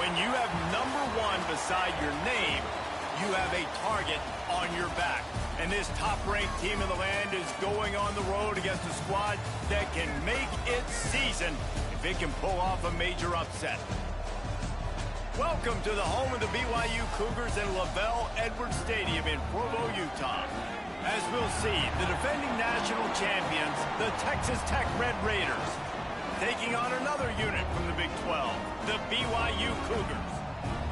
When you have #1 beside your name, you have a target on your back. And this top-ranked team in the land is going on the road against a squad that can make its season if it can pull off a major upset. Welcome to the home of the BYU Cougars in LaVell Edwards Stadium in Provo, Utah. As we'll see, the defending national champions, the Texas Tech Red Raiders, taking on another unit from the Big 12, the BYU Cougars.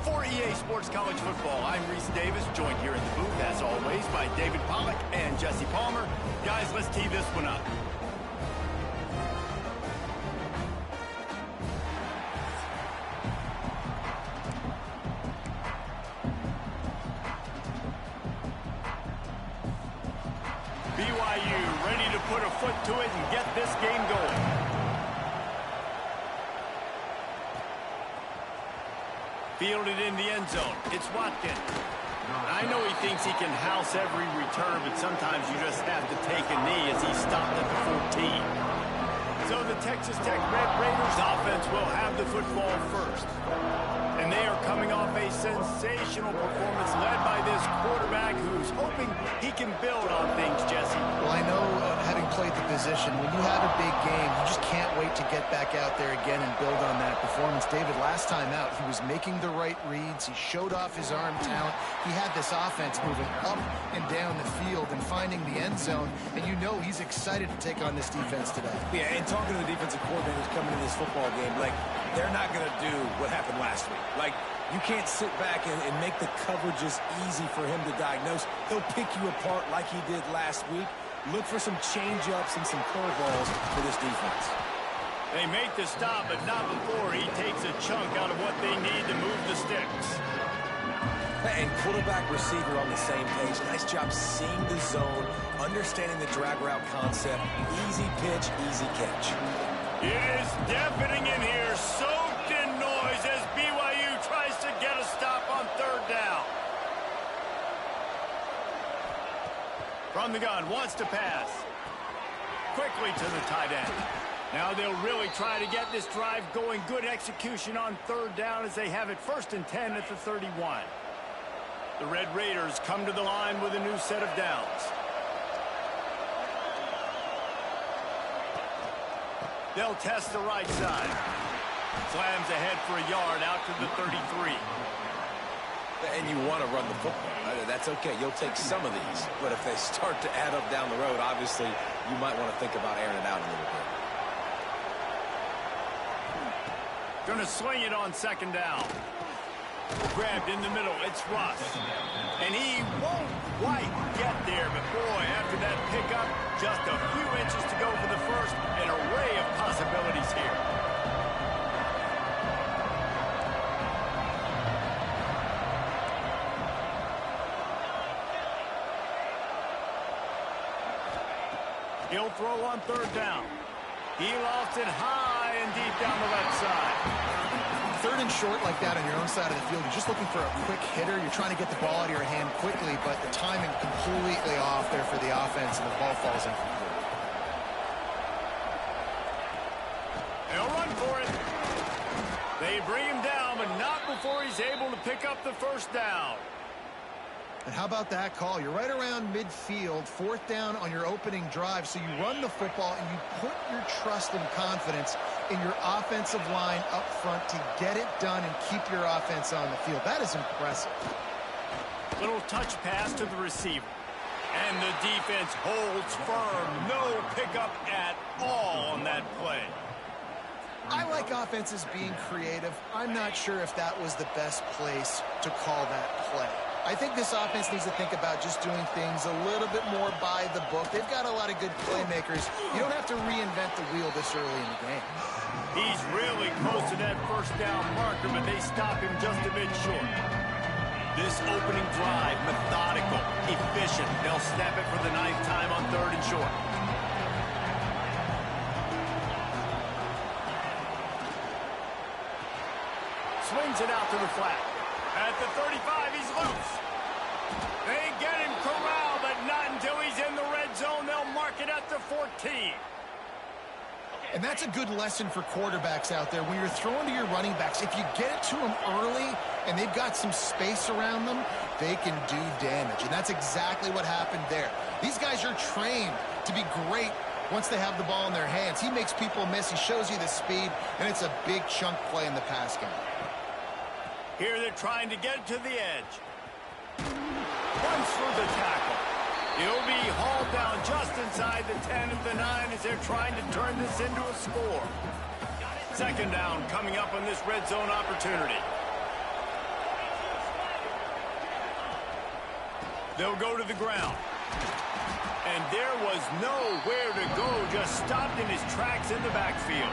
For EA Sports College Football, I'm Reese Davis, joined here in the booth, as always, by David Pollack and Jesse Palmer. Guys, let's tee this one up. BYU ready to put a foot to it and get this game going. Fielded in the end zone. It's Watkins. I know he thinks he can house every return, but sometimes you just have to take a knee as he stopped at the 14. So the Texas Tech Red Raiders offense will have the football first. And they are coming off a sensational performance led by this quarterback who's hoping he can build on things, Jesse. Well, I know, having played the position, when you have a big game, you just can't wait to get back out there again and build on that performance. David, last time out, he was making the right reads. He showed off his arm talent. He had this offense moving up and down the field and finding the end zone. And you know he's excited to take on this defense today. Yeah, and talking to the defensive coordinators coming in this football game, like, they're not going to do what happened last week. Like, you can't sit back and make the coverages easy for him to diagnose. He'll pick you apart like he did last week. Look for some change-ups and some curveballs for this defense. They make the stop, but not before he takes a chunk out of what they need to move the sticks. And quarterback receiver on the same page. Nice job seeing the zone, understanding the drag route concept. Easy pitch, easy catch. It is deafening in here, soaked in noise as BYU tries to get a stop on third down. From the gun, wants to pass. Quickly to the tight end. Now they'll really try to get this drive going. Good execution on third down as they have it 1st and 10 at the 31. The Red Raiders come to the line with a new set of downs. They'll test the right side. Slams ahead for a yard out to the 33. And you want to run the football. That's okay. You'll take some of these. But if they start to add up down the road, obviously, you might want to think about airing it out a little bit. Gonna swing it on 2nd down. Grabbed in the middle. It's Russ. And he won't quite get there. But, boy, after that pickup, just a few inches to go for the first. An array of possibilities here. He'll throw on 3rd down. He lost it high and deep down the left side. 3rd and short like that on your own side of the field, you're just looking for a quick hitter. You're trying to get the ball out of your hand quickly, but the timing completely off there for the offense, and the ball falls incomplete. They'll run for it. They bring him down, but not before he's able to pick up the 1st down. And how about that call? You're right around midfield, 4th down on your opening drive, so you run the football and you put your trust and confidence in your offensive line up front to get it done and keep your offense on the field. That is impressive. Little touch pass to the receiver. And the defense holds firm. No pickup at all on that play. I like offenses being creative. I'm not sure if that was the best place to call that play. I think this offense needs to think about just doing things a little bit more by the book. They've got a lot of good playmakers. You don't have to reinvent the wheel this early in the game. He's really close to that 1st down marker, but they stop him just a bit short. This opening drive, methodical, efficient. They'll snap it for the 9th time on 3rd and short. Swings it out to the flat. At the 35, he's loose. They get him corralled, but not until he's in the red zone. They'll mark it at the 14. And that's a good lesson for quarterbacks out there. When you're throwing to your running backs, if you get it to them early and they've got some space around them, they can do damage. And that's exactly what happened there. These guys are trained to be great once they have the ball in their hands. He makes people miss. He shows you the speed, and it's a big chunk play in the pass game. Here they're trying to get to the edge. Runs through the tackle. He'll be hauled down just inside the 10 of the 9 as they're trying to turn this into a score. Second down coming up on this red zone opportunity. They'll go to the ground. And there was nowhere to go, just stopped in his tracks in the backfield.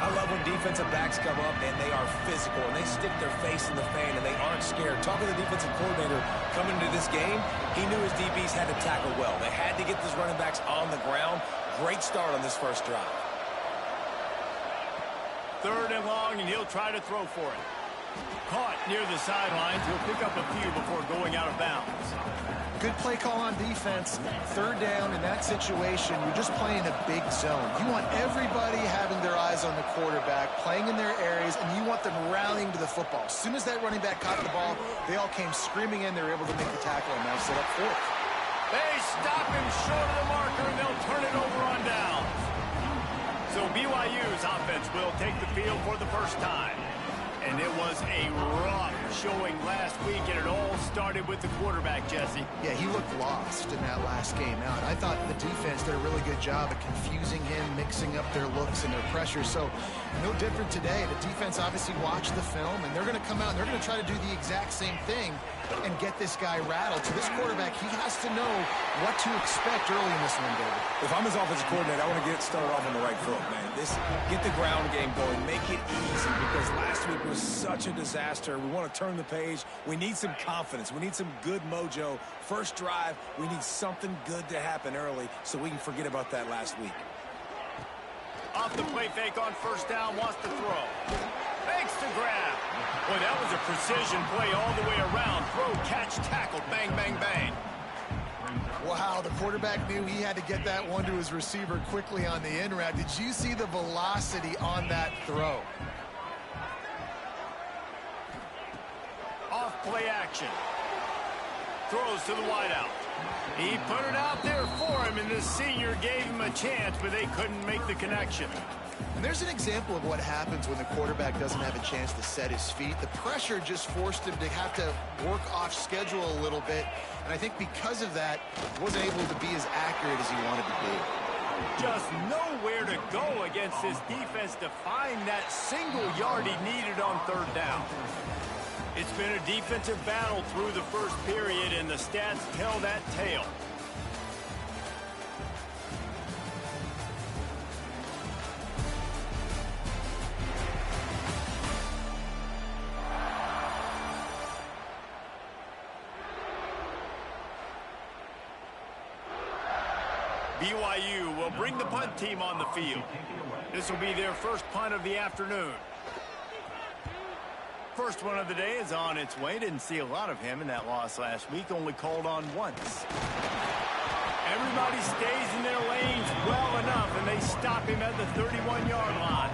I love when defensive backs come up and they are physical and they stick their face in the fan and they aren't scared. Talking to the defensive coordinator coming into this game, he knew his DBs had to tackle well. They had to get these running backs on the ground. Great start on this first drive. Third and long, and he'll try to throw for it. Caught near the sidelines. He'll pick up a few before going out of bounds. Good play call on defense. Third down in that situation, you're just playing a big zone. You want everybody having their eyes on the quarterback, playing in their areas, and you want them rallying to the football. As soon as that running back caught the ball, they all came screaming in. They were able to make the tackle and now set up fourth. They stop him short of the marker, and they'll turn it over on down. So BYU's offense will take the field for the first time. And it was a rough showing last week, and it all started with the quarterback, Jesse. Yeah, he looked lost in that last game out. I thought the defense did a really good job of confusing him, mixing up their looks and their pressure. So no different today. The defense obviously watched the film, and they're going to come out and they're going to try to do the exact same thing and get this guy rattled. So this quarterback, he has to know what to expect early in this one, David. If I'm his offensive coordinator, I want to get started off on the right foot, man. Get the ground game going. Make it easy because last week was such a disaster. We want to turn the page. We need some confidence. We need some good mojo. First drive, we need something good to happen early so we can forget about that last week. Off the play fake on first down, wants to throw. Fakes to grab. Boy, that was a precision play all the way around. Throw, catch, tackle, bang, bang, bang. Wow, the quarterback knew he had to get that one to his receiver quickly on the in route. Did you see the velocity on that throw? Off play action. Throws to the wideout. He put it out there for him, and the senior gave him a chance, but they couldn't make the connection. And there's an example of what happens when the quarterback doesn't have a chance to set his feet. The pressure just forced him to have to work off schedule a little bit. And I think because of that, he wasn't able to be as accurate as he wanted to be. Just nowhere to go against this defense to find that single yard he needed on third down. It's been a defensive battle through the first period, and the stats tell that tale. BYU will bring the punt team on the field. This will be their first punt of the afternoon. First one of the day is on its way. Didn't see a lot of him in that loss last week. Only called on once. Everybody stays in their lanes well enough, and they stop him at the 31-yard line.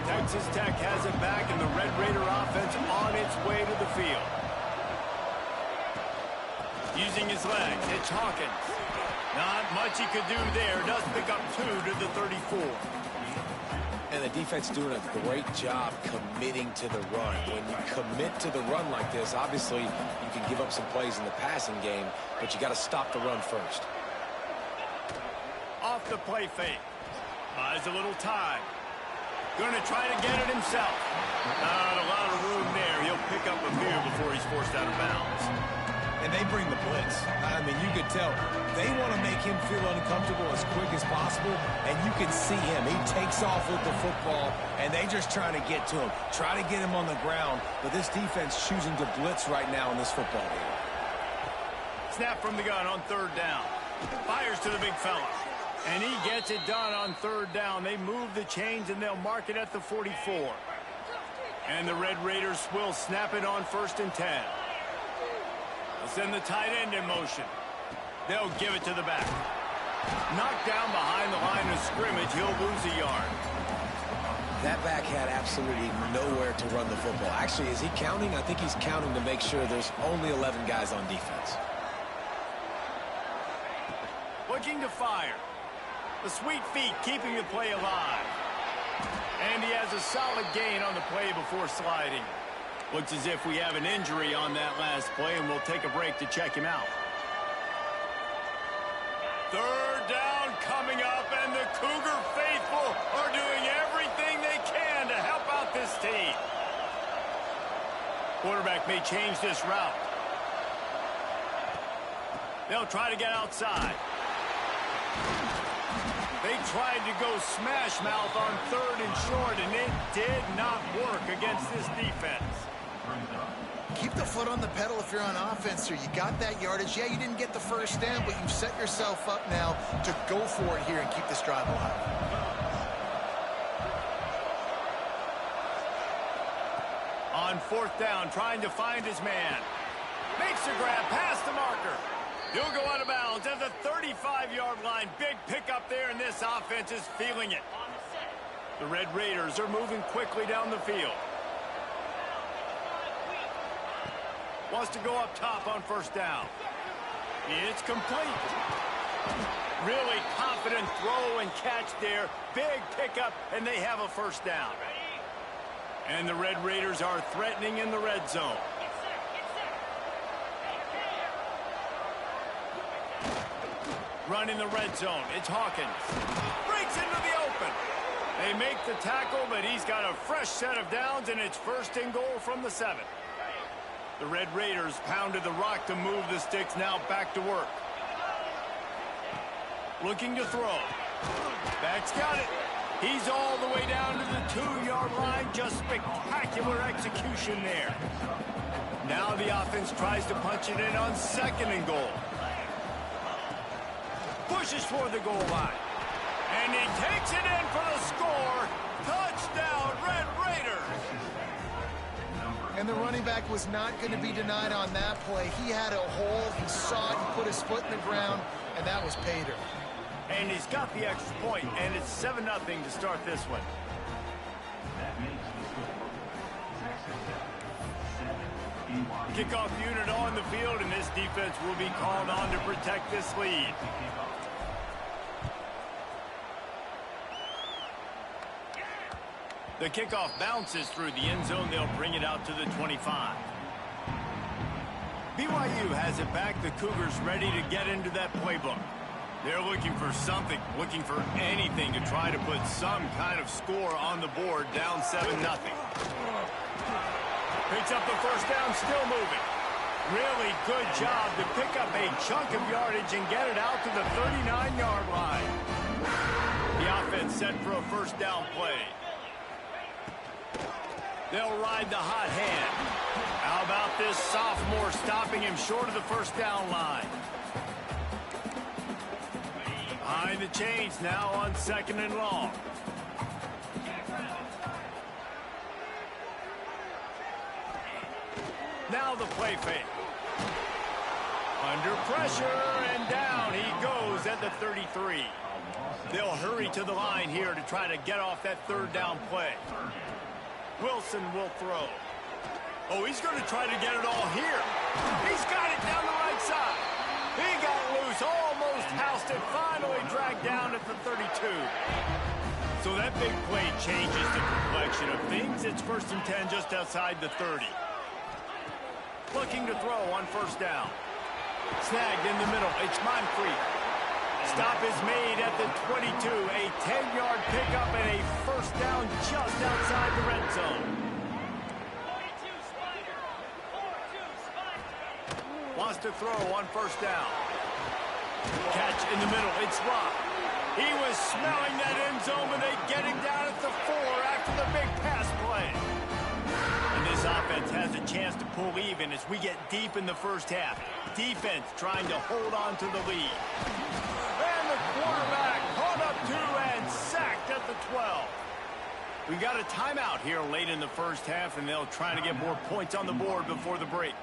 Texas Tech has it back, and the Red Raider offense on its way to the field. Using his legs, it's Hawkins. Not much he could do there. Does pick up 2 to the 34. And the defense doing a great job committing to the run. When you commit to the run like this, obviously you can give up some plays in the passing game, but you got to stop the run first. Off the play fake. Buys a little time. Going to try to get it himself. Not a lot of room there. He'll pick up a few before he's forced out of bounds. And they bring the blitz. I mean, you could tell they want to make him feel uncomfortable as quick as possible, and you can see him. He takes off with the football, and they just trying to get to him, try to get him on the ground. But this defense choosing to blitz right now in this football game. Snap from the gun on third down. Fires to the big fella. And he gets it done on third down. They move the chains, and they'll mark it at the 44. And the Red Raiders will snap it on 1st and 10. They'll send the tight end in motion. They'll give it to the back. Knocked down behind the line of scrimmage. He'll lose a yard. That back had absolutely nowhere to run the football. Actually, is he counting? I think he's counting to make sure there's only 11 guys on defense. Looking to fire. The sweet feet keeping the play alive. And he has a solid gain on the play before sliding. Looks as if we have an injury on that last play, and we'll take a break to check him out. Third down coming up, and the Cougar faithful are doing everything they can to help out this team. Quarterback may change this route. They'll try to get outside. They tried to go smash mouth on 3rd and short, and it did not work against this defense. Keep the foot on the pedal if you're on offense here. You got that yardage. Yeah, you didn't get the first down, but you've set yourself up now to go for it here and keep this drive alive. On 4th down, trying to find his man. Makes the grab past the marker. He'll go out of bounds at the 35-yard line. Big pickup there, and this offense is feeling it. The Red Raiders are moving quickly down the field. Wants to go up top on 1st down. It's complete. Really confident throw and catch there. Big pickup, and they have a 1st down. And the Red Raiders are threatening in the red zone. Running the red zone. It's Hawkins. Breaks into the open. They make the tackle, but he's got a fresh set of downs, and it's 1st and goal from the 7. The Red Raiders pounded the rock to move the sticks. Now back to work. Looking to throw. Back's got it. He's all the way down to the 2-yard line. Just spectacular execution there. Now the offense tries to punch it in on 2nd and goal. Pushes toward the goal line. And he takes it in for the score. Touchdown, Red Raiders. And the running back was not going to be denied on that play. He had a hole. He saw it. He put his foot in the ground, and that was pay dirt. And he's got the extra point, and it's 7-0 to start this one. Kickoff unit on the field, and this defense will be called on to protect this lead. The kickoff bounces through the end zone. They'll bring it out to the 25. BYU has it back. The Cougars ready to get into that playbook. They're looking for something, looking for anything to try to put some kind of score on the board, down 7-0. Picks up the 1st down, still moving. Really good job to pick up a chunk of yardage and get it out to the 39-yard line. The offense set for a 1st down play. They'll ride the hot hand. How about this sophomore stopping him short of the 1st down line? Behind the chains now on 2nd and long. Now the play fake. Under pressure, and down he goes at the 33. They'll hurry to the line here to try to get off that 3rd down play. Wilson will throw. Oh, he's going to try to get it all here. He's got it down the right side. He got loose, almost housed it, finally dragged down at the 32. So that big play changes the complexion of things. It's 1st and 10 just outside the 30. Looking to throw on 1st down. Snagged in the middle. It's Moncrief. Stop is made at the 22. A 10-yard pickup and a 1st down just outside the red zone. Wants to throw on 1st down. Catch in the middle. It's Rock. He was smelling that end zone, but they get him down at the 4 after the big pass play. And this offense has a chance to pull even as we get deep in the 1st half. Defense trying to hold on to the lead. And the quarterback caught up 2 and sacked at the 12. We got a timeout here late in the 1st half, and they'll try to get more points on the board before the break.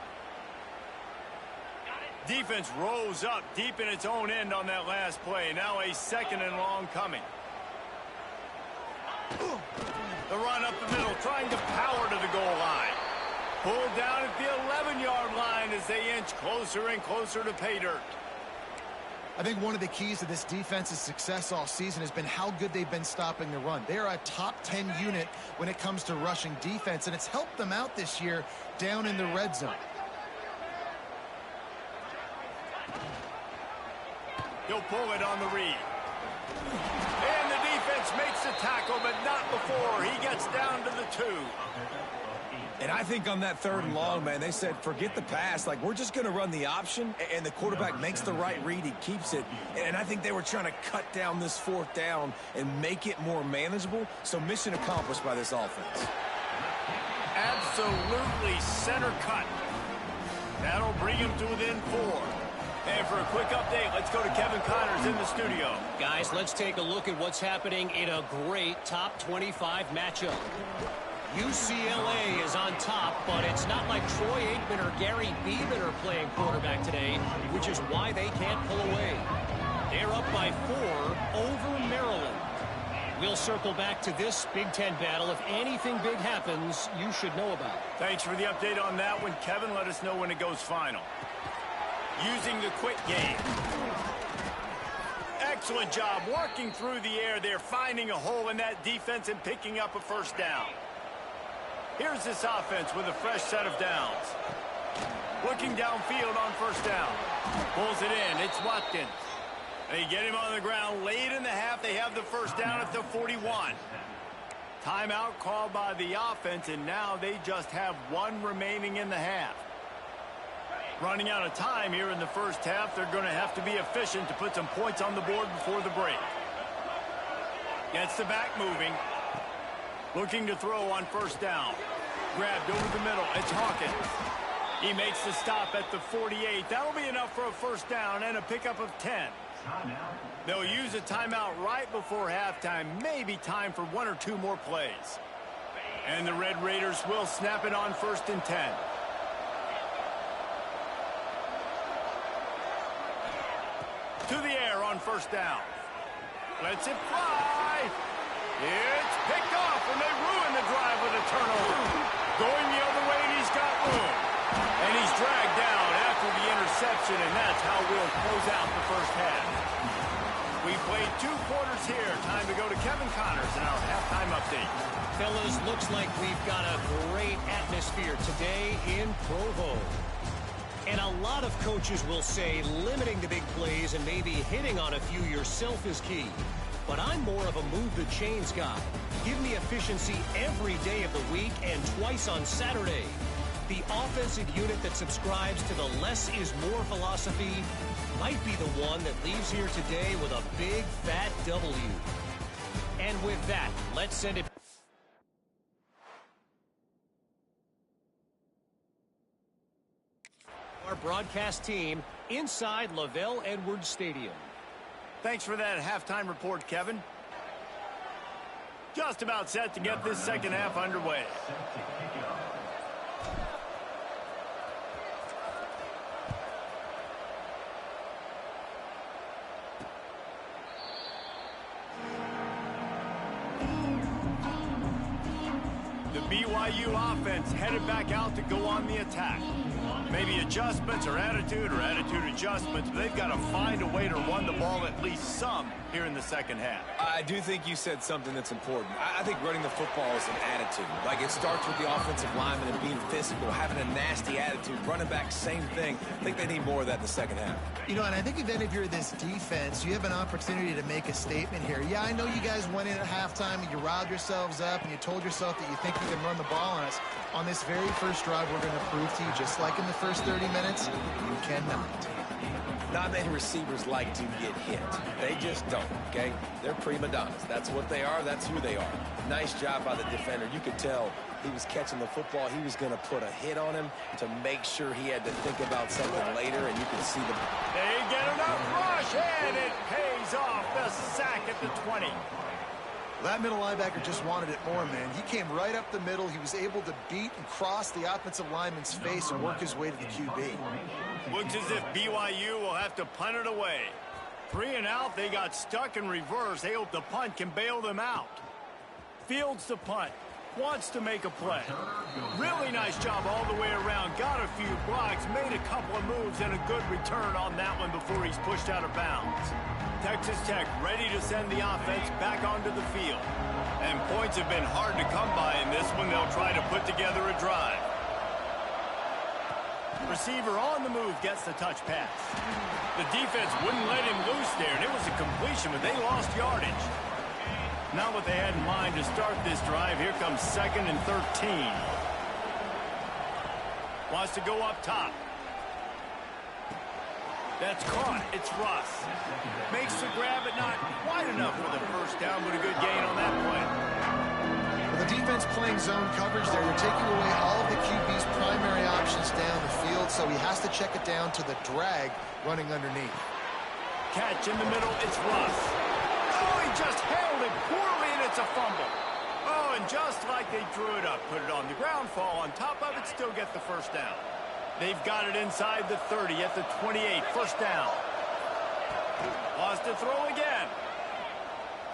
Defense rose up deep in its own end on that last play. Now a 2nd and long coming. The run up the middle, trying to power to the goal line. Pulled down at the 11-yard line as they inch closer and closer to pay dirt. I think one of the keys to this defense's success all season has been how good they've been stopping the run. They're a top 10 unit when it comes to rushing defense, and it's helped them out this year down in the red zone. He'll pull it on the read. And the defense makes the tackle, but not before he gets down to the 2. And I think on that 3rd and long, man, they said, forget the pass. Like, we're just going to run the option, and the quarterback makes the right read. He keeps it. And I think they were trying to cut down this 4th down and make it more manageable. So mission accomplished by this offense. Absolutely center cut. That'll bring him to within 4. And for a quick update, let's go to Kevin Connors in the studio. Guys, let's take a look at what's happening in a great top 25 matchup. UCLA is on top, but it's not like Troy Aikman or Gary Beeman are playing quarterback today, which is why they can't pull away. They're up by 4 over Maryland. We'll circle back to this Big Ten battle. If anything big happens, you should know about it. Thanks for the update on that one, Kevin. Let us know when it goes final. Using the quick game. Excellent job working through the air there, finding a hole in that defense and picking up a 1st down. Here's this offense with a fresh set of downs. Looking downfield on 1st down. Pulls it in. It's Watkins. They get him on the ground late in the half. They have the 1st down at the 41. Timeout called by the offense, and now they just have 1 remaining in the half. Running out of time here in the 1st half. They're going to have to be efficient to put some points on the board before the break. Gets the back moving. Looking to throw on 1st down. Grabbed over the middle. It's Hawkins. He makes the stop at the 48. That'll be enough for a 1st down and a pickup of 10. They'll use a timeout right before halftime. Maybe time for 1 or 2 more plays. And the Red Raiders will snap it on 1st and 10. To the air on 1st down. Lets it fly. It's picked off, and they ruin the drive with a turnover. Going the other way, and he's got room. And he's dragged down after the interception, and that's how we'll close out the 1st half. We played 2 quarters here. Time to go to Kevin Connors in our halftime update. Fellas, looks like we've got a great atmosphere today in Provo. And a lot of coaches will say limiting the big plays and maybe hitting on a few yourself is key. But I'm more of a move the chains guy. Give me efficiency every day of the week and twice on Saturday. The offensive unit that subscribes to the less is more philosophy might be the one that leaves here today with a big fat W. And with that, let's send it. Our broadcast team inside Lavelle Edwards Stadium. Thanks for that halftime report, Kevin. Just about set to get this 2nd half underway. The BYU offense headed back out to go on the attack. Maybe adjustments or attitude adjustments, but they've got to find a way to run the ball at least some here in the 2nd half. I do think you said something that's important. I think running the football is an attitude. Like, it starts with the offensive lineman and being physical, having a nasty attitude. Running back, same thing. I think they need more of that in the 2nd half. You know, and I think then if you're this defense, you have an opportunity to make a statement here. Yeah, I know you guys went in at halftime and you riled yourselves up and you told yourself that you think you can run the ball on us. On this very first drive, we're going to prove to you, just like in the first 30 minutes, you cannot. Not many receivers like to get hit. They just don't, okay? They're prima donnas. That's what they are. That's who they are. Nice job by the defender. You could tell he was catching the football. He was going to put a hit on him to make sure he had to think about something later, and you can see the... They get enough rush, and it pays off. The sack at the 20. That middle linebacker just wanted it more, man. He came right up the middle. He was able to beat and cross the offensive lineman's face and work his way to the QB. Looks as if BYU will have to punt it away. 3 and out, they got stuck in reverse. They hope the punt can bail them out. Fields the punt. Wants to make a play. Really nice job all the way around. Got a few blocks, made a couple of moves, and a good return on that one before he's pushed out of bounds. Texas Tech ready to send the offense back onto the field. And points have been hard to come by in this one. They'll try to put together a drive. Receiver on the move gets the touch pass. The defense wouldn't let him loose there, and it was a completion, but they lost yardage. Not what they had in mind to start this drive. Here comes 2nd and 13. Wants to go up top. That's caught. It's Russ. Makes the grab, but not wide enough for the first down, but a good gain on that play. Well, the defense playing zone coverage there. They're taking away all of the QB's primary options down the field, so he has to check it down to the drag running underneath. Catch in the middle. It's Russ. Oh, he just held it poorly, and it's a fumble. Oh, and just like they drew it up, put it on the ground, fall on top of it, still get the first down. They've got it inside the 30 at the 28. First down. Wants to throw again.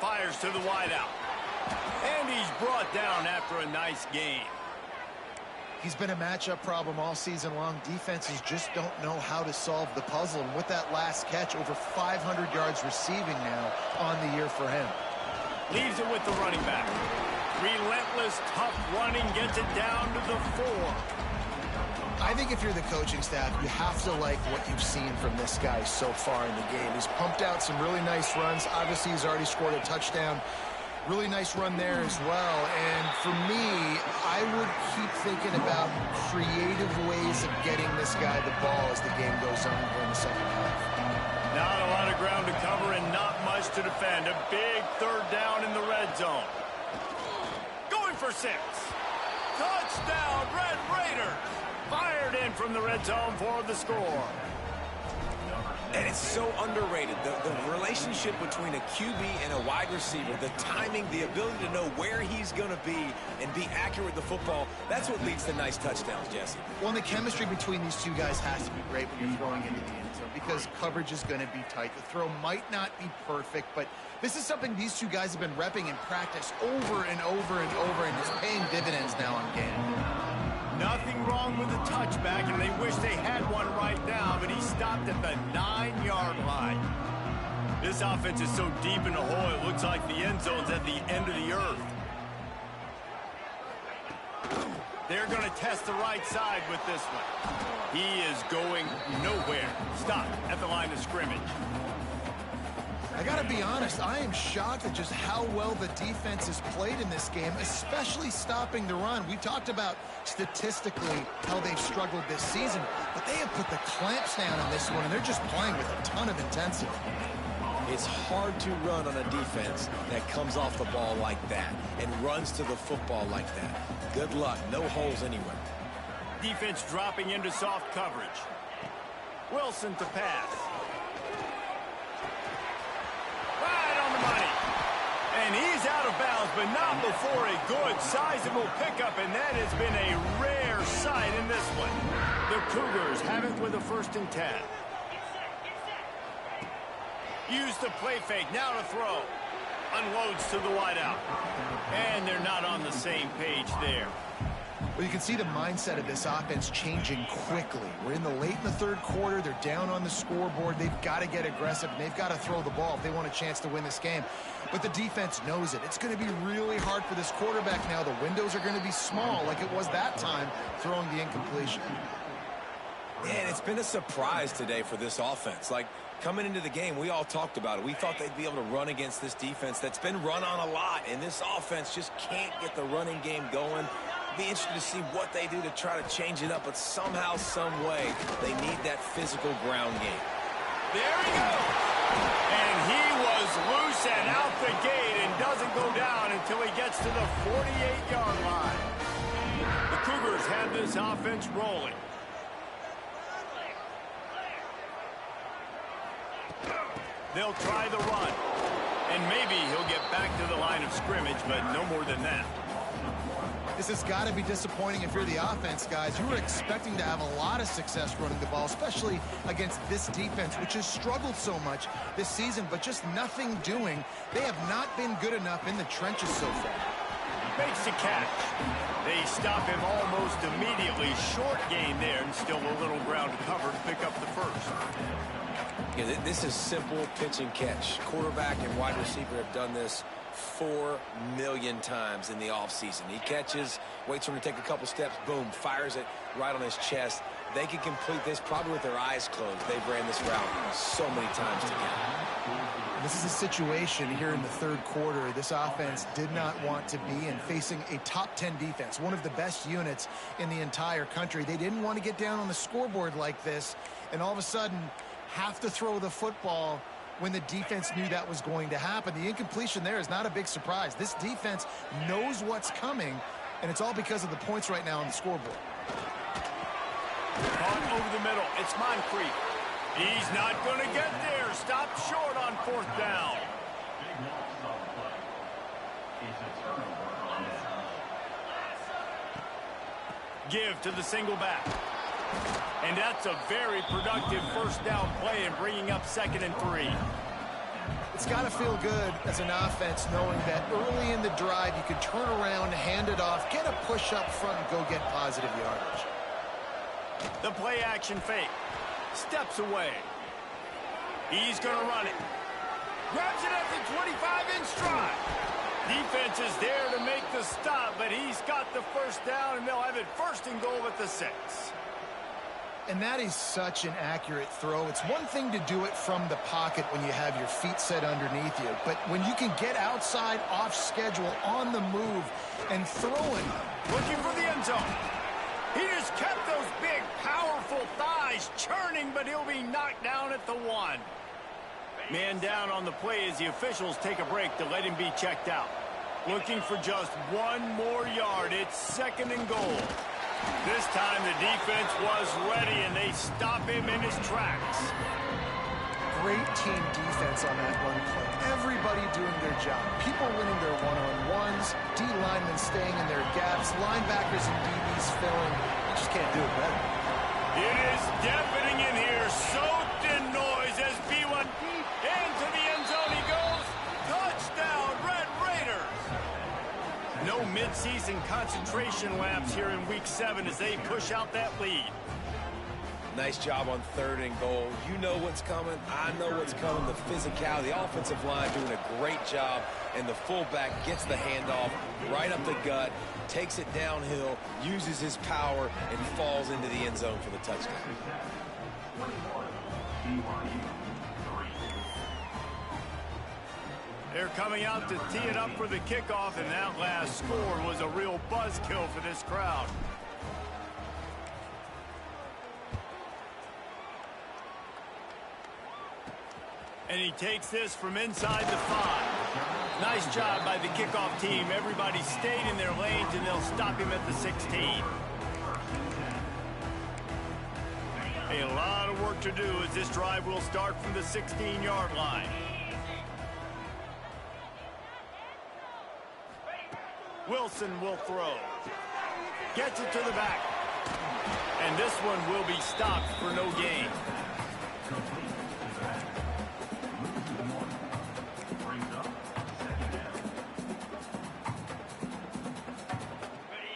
Fires to the wideout. And he's brought down after a nice gain. He's been a matchup problem all season long. Defenses just don't know how to solve the puzzle. And with that last catch, over 500 yards receiving now on the year for him. Leaves it with the running back. Relentless, tough running, gets it down to the 4. I think if you're the coaching staff, you have to like what you've seen from this guy so far in the game. He's pumped out some really nice runs. Obviously, he's already scored a touchdown. Really nice run there as well. And for me, I would keep thinking about creative ways of getting this guy the ball as the game goes on in the second half. Not a lot of ground to cover and not much to defend. A big 3rd down in the red zone. Going for 6. Touchdown, Red Raiders. Fired in from the red zone for the score. And it's so underrated. The relationship between a QB and a wide receiver, the timing, the ability to know where he's going to be and be accurate with the football, that's what leads to nice touchdowns, Jesse. Well, and the chemistry between these two guys has to be great when you're throwing into the end zone because coverage is going to be tight. The throw might not be perfect, but this is something these two guys have been repping in practice over and over and over, and it's paying dividends now on game. Nothing wrong with the touchback, and they wish they had one right now, but he stopped at the 9-yard line. This offense is so deep in the hole, it looks like the end zone's at the end of the earth. They're going to test the right side with this one. He is going nowhere. Stopped at the line of scrimmage. I got to be honest, I am shocked at just how well the defense has played in this game, especially stopping the run. We talked about statistically how they've struggled this season, but they have put the clamps down on this one, and they're just playing with a ton of intensity. It's hard to run on a defense that comes off the ball like that and runs to the football like that. Good luck. No holes anywhere. Defense dropping into soft coverage. Wilson to pass. And he's out of bounds, but not before a good, sizable pickup, and that has been a rare sight in this one. The Cougars have it with a 1st and 10. Use the play fake, now to throw. Unloads to the wideout. And they're not on the same page there. Well, you can see the mindset of this offense changing quickly. We're in the 3rd quarter. They're down on the scoreboard. They've got to get aggressive, and they've got to throw the ball if they want a chance to win this game. But the defense knows it. It's going to be really hard for this quarterback now. The windows are going to be small like it was that time throwing the incompletion. Man, it's been a surprise today for this offense. Like, coming into the game, we all talked about it. We thought they'd be able to run against this defense that's been run on a lot, and this offense just can't get the running game going. Be interested to see what they do to try to change it up, but somehow, some way, they need that physical ground game. There he goes. And he was loose and out the gate and doesn't go down until he gets to the 48-yard line. The Cougars have this offense rolling. They'll try the run. And maybe he'll get back to the line of scrimmage, but no more than that. This has got to be disappointing if you're the offense, guys. You were expecting to have a lot of success running the ball, especially against this defense, which has struggled so much this season, but just nothing doing. They have not been good enough in the trenches so far. Makes the catch. They stop him almost immediately. Short gain there, and still a little ground to cover to pick up the first. Yeah, this is simple pitch and catch. Quarterback and wide receiver have done this 4 million times in the offseason. He catches, waits for him to take a couple steps, boom, fires it right on his chest. They can complete this probably with their eyes closed. They've ran this route so many times together. This is a situation here in the third quarter this offense did not want to be in, facing a top 10 defense, one of the best units in the entire country. They didn't want to get down on the scoreboard like this and all of a sudden have to throw the football when the defense knew that was going to happen. The incompletion there is not a big surprise. This defense knows what's coming, and it's all because of the points right now on the scoreboard. Caught over the middle. It's Moncrief. He's not going to get there. Stop short on fourth down. Give to the single back. And that's a very productive first down play and bringing up 2nd and 3. It's got to feel good as an offense knowing that early in the drive you can turn around, hand it off, get a push up front, and go get positive yardage. The play action fake. Steps away. He's going to run it. Grabs it at the 25-inch stride. Defense is there to make the stop, but he's got the first down, and they'll have it 1st and goal at the 6. And that is such an accurate throw. It's one thing to do it from the pocket when you have your feet set underneath you, but when you can get outside, off schedule, on the move, and throwing. Looking for the end zone. He just kept those big, powerful thighs churning, but he'll be knocked down at the 1. Man down on the play as the officials take a break to let him be checked out. Looking for just 1 more yard. It's 2nd and goal. This time the defense was ready, and they stop him in his tracks. Great team defense on that run play. Everybody doing their job. People winning their one-on-ones, D linemen staying in their gaps, linebackers and DBs filling. You just can't do it better. It is deafening in here, soaked in noise as B1 into the end zone he goes. Touchdown, Red Raiders. No midseason concentration lapse here in Week 7 as they push out that lead. Nice job on 3rd and goal. You know what's coming. I know what's coming. The physicality, the offensive line doing a great job, and the fullback gets the handoff right up the gut, takes it downhill, uses his power, and falls into the end zone for the touchdown. They're coming out to tee it up for the kickoff, and that last score was a real buzzkill for this crowd. And he takes this from inside the 5. Nice job by the kickoff team. Everybody stayed in their lanes, and they'll stop him at the 16. A lot of work to do as this drive will start from the 16-yard line. Wilson will throw. Gets it to the back. And this one will be stopped for no gain.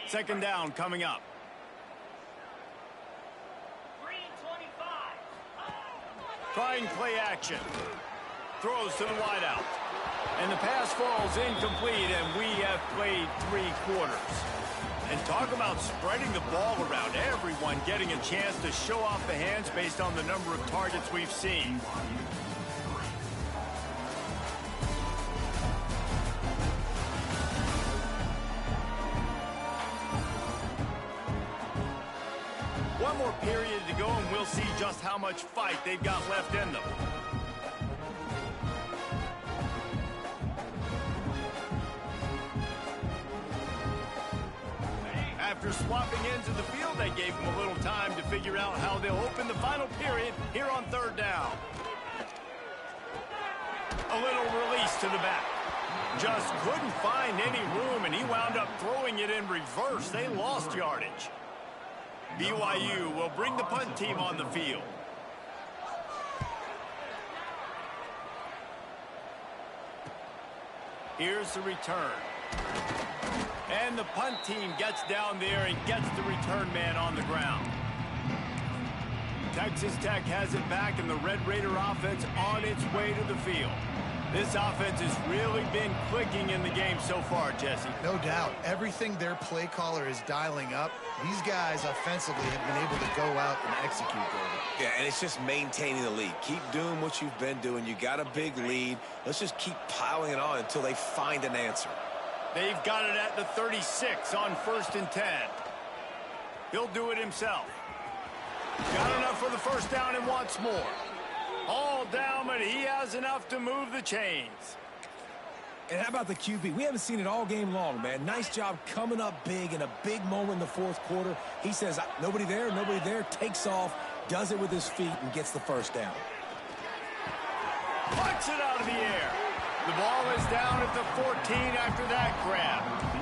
Second down coming up. Trying play action. Throws to the wideout. And the pass falls incomplete, and we have played 3 quarters. And talk about spreading the ball around. Everyone getting a chance to show off the hands based on the number of targets we've seen. One more period to go, and we'll see just how much fight they've got left in them. After swapping ends of the field, they gave them a little time to figure out how they'll open the final period here on 3rd down. A little release to the back. Just couldn't find any room, and he wound up throwing it in reverse. They lost yardage. BYU will bring the punt team on the field. Here's the return. And the punt team gets down there and gets the return man on the ground. Texas Tech has it back, and the Red Raider offense on its way to the field. This offense has really been clicking in the game so far, Jesse. No doubt. Everything their play caller is dialing up, these guys offensively have been able to go out and execute, David. Yeah, and it's just maintaining the lead. Keep doing what you've been doing. You got a big lead. Let's just keep piling it on until they find an answer. They've got it at the 36 on 1st and 10. He'll do it himself. Got enough for the first down and wants more. All down, but he has enough to move the chains. And how about the QB? We haven't seen it all game long, man. Nice job coming up big in a big moment in the fourth quarter. He says, nobody there, takes off, does it with his feet, and gets the first down. Puts it out of the air. The ball is down at the 14 after that grab.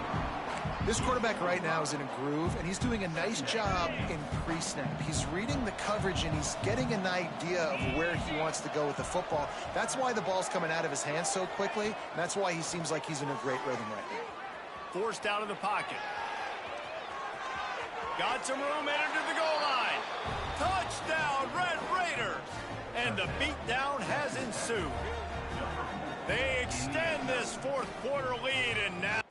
This quarterback right now is in a groove, and he's doing a nice job in pre-snap. He's reading the coverage, and he's getting an idea of where he wants to go with the football. That's why the ball's coming out of his hands so quickly, and that's why he seems like he's in a great rhythm right now. Forced out of the pocket. Got some room, entered to the goal line. Touchdown, Red Raiders! And the beatdown has ensued. They extend this fourth quarter lead, and now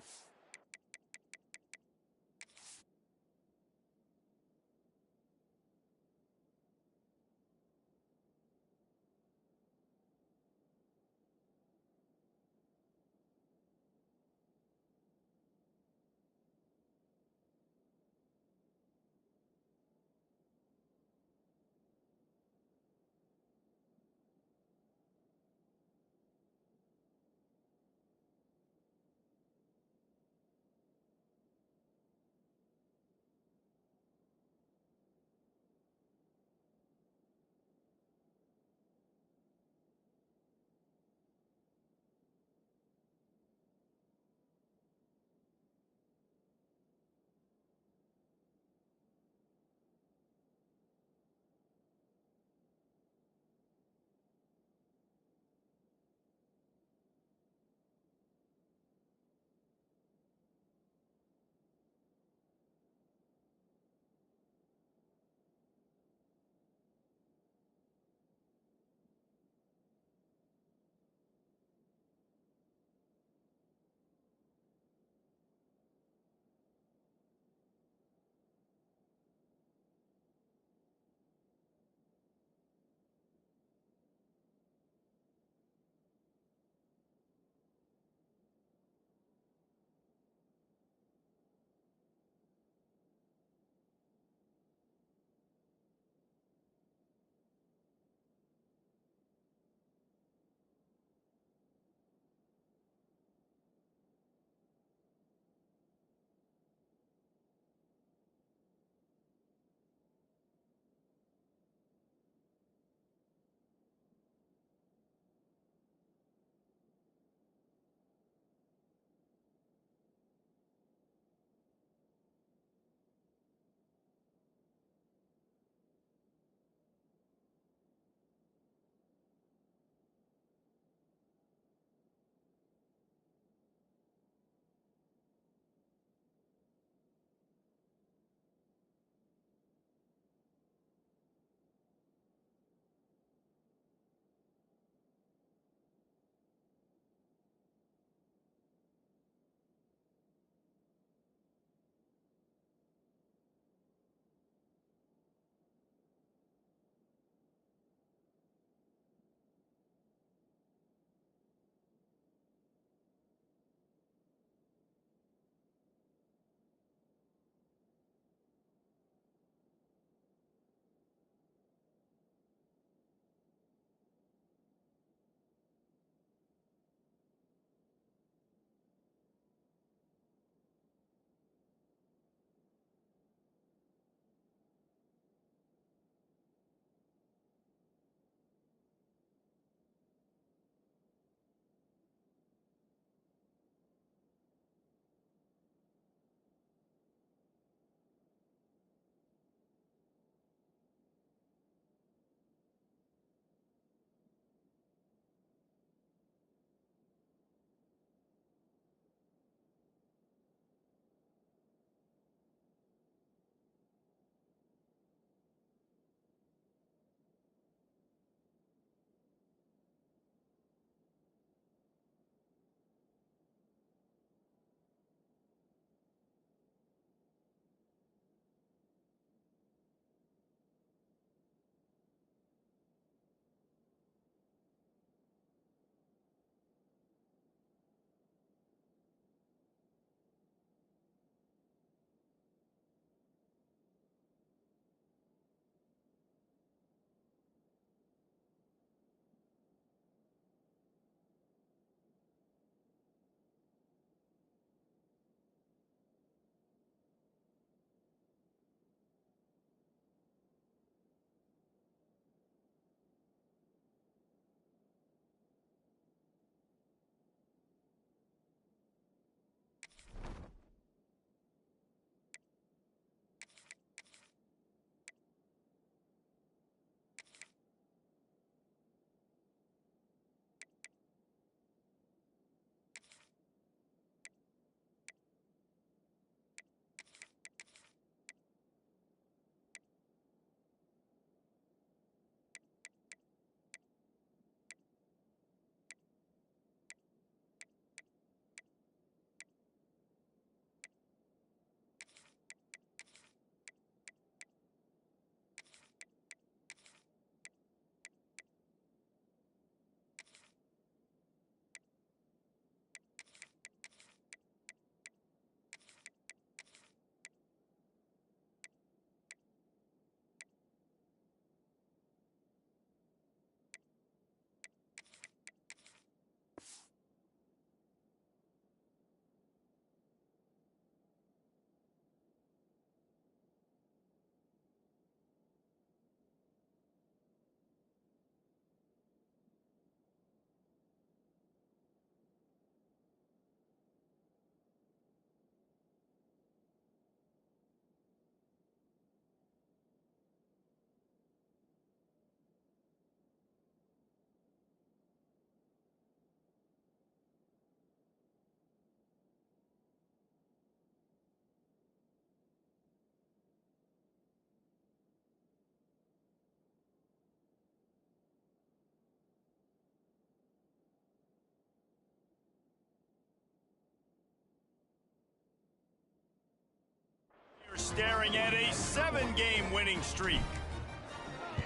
staring at a 7-game winning streak.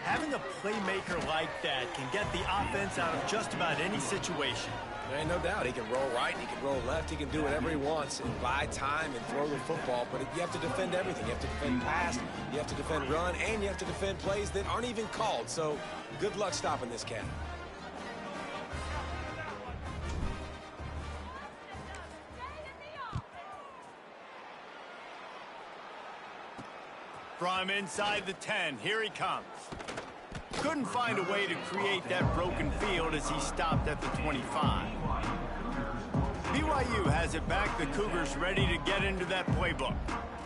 Having a playmaker like that can get the offense out of just about any situation. There ain't no doubt. He can roll right, he can roll left, he can do whatever he wants and buy time and throw the football. But you have to defend everything. You have to defend pass, you have to defend run, and you have to defend plays that aren't even called. So good luck stopping this cat. From inside the 10, here he comes. Couldn't find a way to create that broken field as he stopped at the 25. BYU has it back. The Cougars ready to get into that playbook.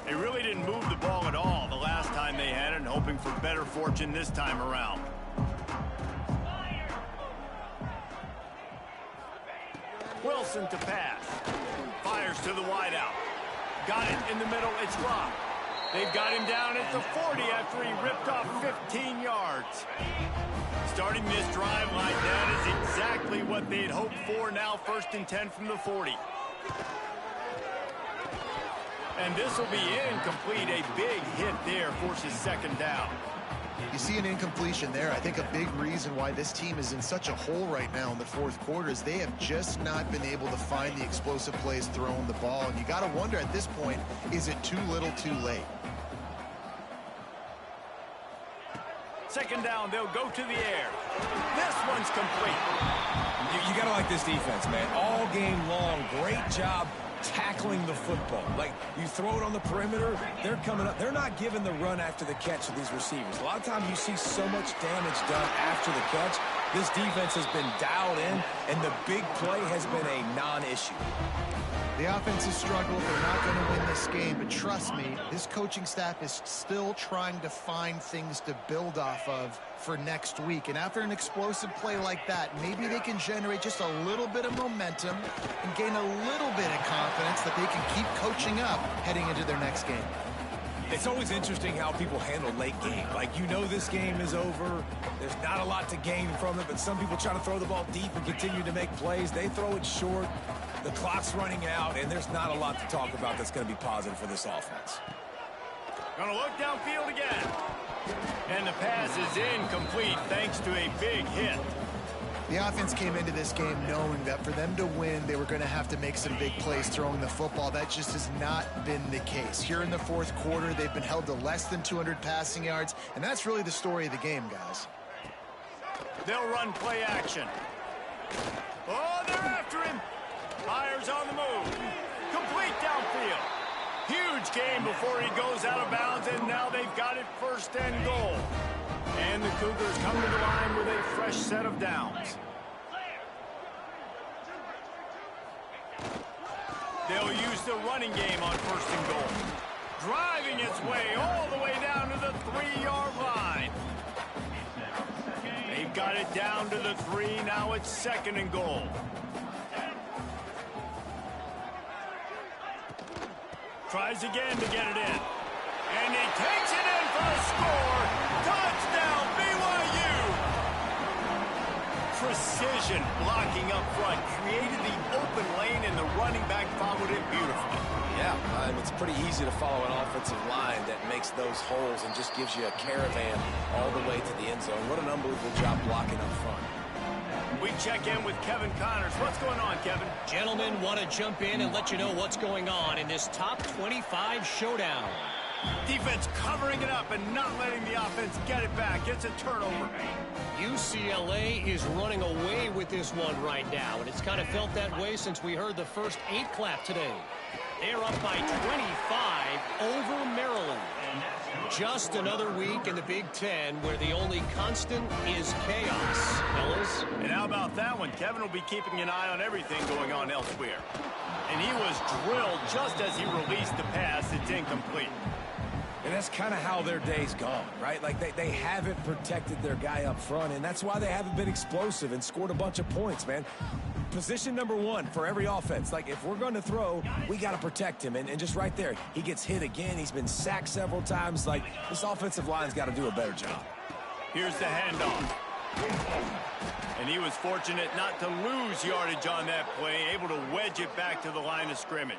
They really didn't move the ball at all the last time they had it, and hoping for better fortune this time around. Wilson to pass. Fires to the wideout. Got it in the middle. It's dropped. They've got him down at the 40 after he ripped off 15 yards. Starting this drive like that is exactly what they'd hoped for. Now 1st and 10 from the 40. And this will be incomplete. A big hit there forces 2nd down. You see an incompletion there. I think a big reason why this team is in such a hole right now in the 4th quarter is they have just not been able to find the explosive plays throwing the ball. And you got to wonder at this point, is it too little too late? 2nd down, they'll go to the air. This one's complete. You got to like this defense, man. All game long, great job tackling the football. Like, you throw it on the perimeter, they're coming up. They're not giving the run after the catch to these receivers. A lot of times you see so much damage done after the catch. This defense has been dialed in, and the big play has been a non-issue. The offense has struggled. They're not going to win this game, but trust me, this coaching staff is still trying to find things to build off of for next week. And after an explosive play like that, maybe they can generate just a little bit of momentum and gain a little bit of confidence that they can keep coaching up heading into their next game. It's always interesting how people handle late game. Like, you know this game is over. There's not a lot to gain from it, but some people try to throw the ball deep and continue to make plays. They throw it short. The clock's running out, and there's not a lot to talk about that's going to be positive for this offense. Gonna look downfield again. And the pass is incomplete thanks to a big hit. The offense came into this game knowing that for them to win, they were going to have to make some big plays throwing the football. That just has not been the case. Here in the 4th quarter, they've been held to less than 200 passing yards, and that's really the story of the game, guys. They'll run play action. Oh, they're after him. Fires on the move. Complete downfield. Huge game before he goes out of bounds, and now they've got it 1st and goal. And the Cougars come to the line with a fresh set of downs. They'll use the running game on 1st and goal. Driving its way all the way down to the 3-yard line. They've got it down to the 3. Now it's 2nd and goal. Tries again to get it in. And he takes it in for a score. Touchdown, BYU! Precision blocking up front. Created the open lane, and the running back followed it beautifully. Yeah, it's pretty easy to follow an offensive line that makes those holes and just gives you a caravan all the way to the end zone. What an unbelievable job blocking up front. We check in with Kevin Connors. What's going on, Kevin? Gentlemen, want to jump in and let you know what's going on in this top 25 showdown. Defense covering it up and not letting the offense get it back. It's a turnover. UCLA is running away with this one right now, and it's kind of felt that way since we heard the first 8 clap today. They're up by 25 over Maryland. Just another week in the Big Ten where the only constant is chaos, fellas. And how about that one? Kevin will be keeping an eye on everything going on elsewhere. And he was drilled just as he released the pass. It's incomplete. And that's kind of how their day's gone, right? Like, they haven't protected their guy up front, and that's why they haven't been explosive and scored a bunch of points, man. Position number 1 for every offense. Like, if we're going to throw, we got to protect him. And just right there, he gets hit again. He's been sacked several times. Like, this offensive line's got to do a better job. Here's the handoff. And he was fortunate not to lose yardage on that play, able to wedge it back to the line of scrimmage.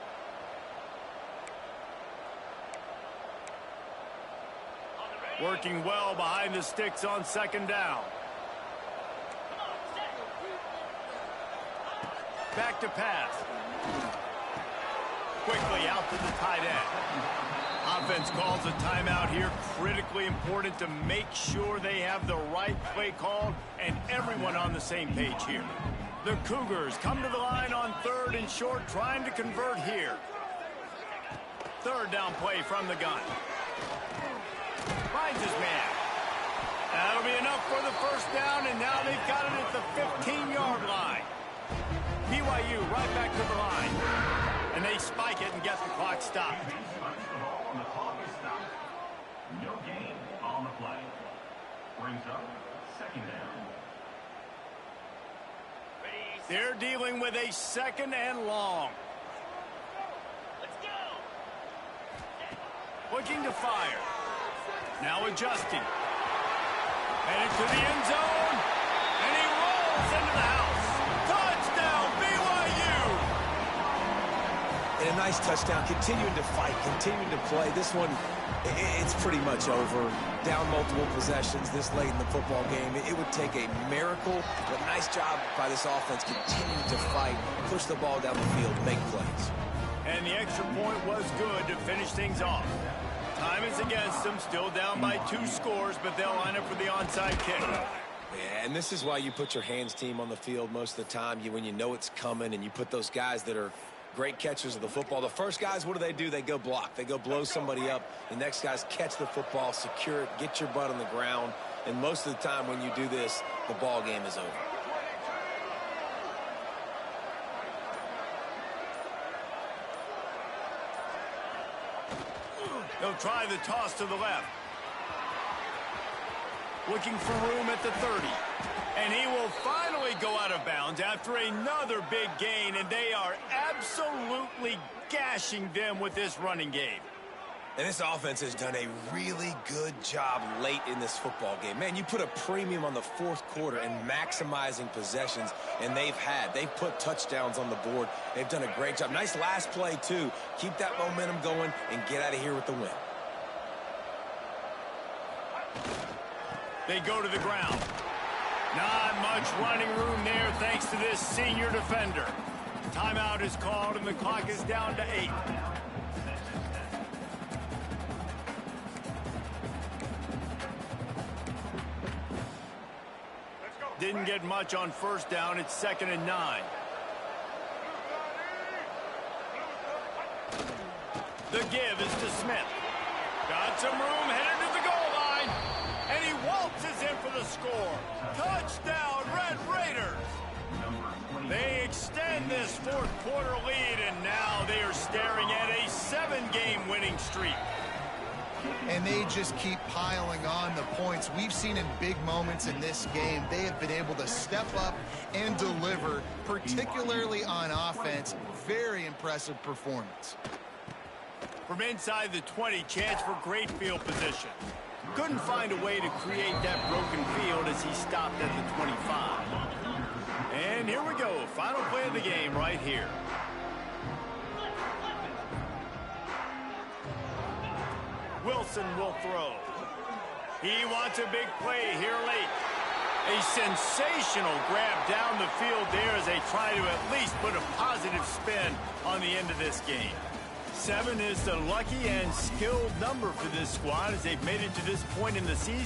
Working well behind the sticks on second down. Back to pass. Quickly out to the tight end. Offense calls a timeout here. Critically important to make sure they have the right play called and everyone on the same page here. The Cougars come to the line on 3rd and short, trying to convert here. 3rd down play from the gun. Finds his man. That'll be enough for the first down, and now they've got it at the 15-yard line. BYU right back to the line. And they spike it and get the clock stopped. The clock is stopped. No gain on the play. Brings up second down. They're dealing with a 2nd and long. Let's go. Looking to fire. Now adjusting. Headed to the end zone. And he rolls into the house. Touchdown, BYU! And a nice touchdown. Continuing to fight, continuing to play. This one, it's pretty much over. Down multiple possessions this late in the football game. It would take a miracle, but nice job by this offense continuing to fight, push the ball down the field, make plays. And the extra point was good to finish things off. Time is against them, still down by 2 scores, but they'll line up for the onside kick. Yeah, and this is why you put your hands team on the field most of the time. When you know it's coming, and you put those guys that are great catchers of the football. The first guys, what do? They go block. They go blow somebody up. The next guys catch the football, secure it, get your butt on the ground. And most of the time when you do this, the ball game is over. They'll try the toss to the left. Looking for room at the 30. And he will finally go out of bounds after another big gain, and they are absolutely gashing them with this running game. And this offense has done a really good job late in this football game. Man, you put a premium on the 4th quarter and maximizing possessions, and they've put touchdowns on the board. They've done a great job. Nice last play, too. Keep that momentum going and get out of here with the win. They go to the ground. Not much running room there thanks to this senior defender. Timeout is called, and the clock is down to 8. Didn't get much on first down. It's 2nd and 9. The give is to Smith. Got some room, headed to the goal line. And he waltzes in for the score. Touchdown, Red Raiders. They extend this 4th quarter lead, and now they are staring at a 7-game winning streak. And they just keep piling on the points. We've seen in big moments in this game, they have been able to step up and deliver, particularly on offense. Very impressive performance. From inside the 20, chance for great field position. Couldn't find a way to create that broken field as he stopped at the 25. And here we go, final play of the game right here. Wilson will throw. He wants a big play here late. A sensational grab down the field there as they try to at least put a positive spin on the end of this game. 7 is the lucky and skilled number for this squad as they've made it to this point in the season.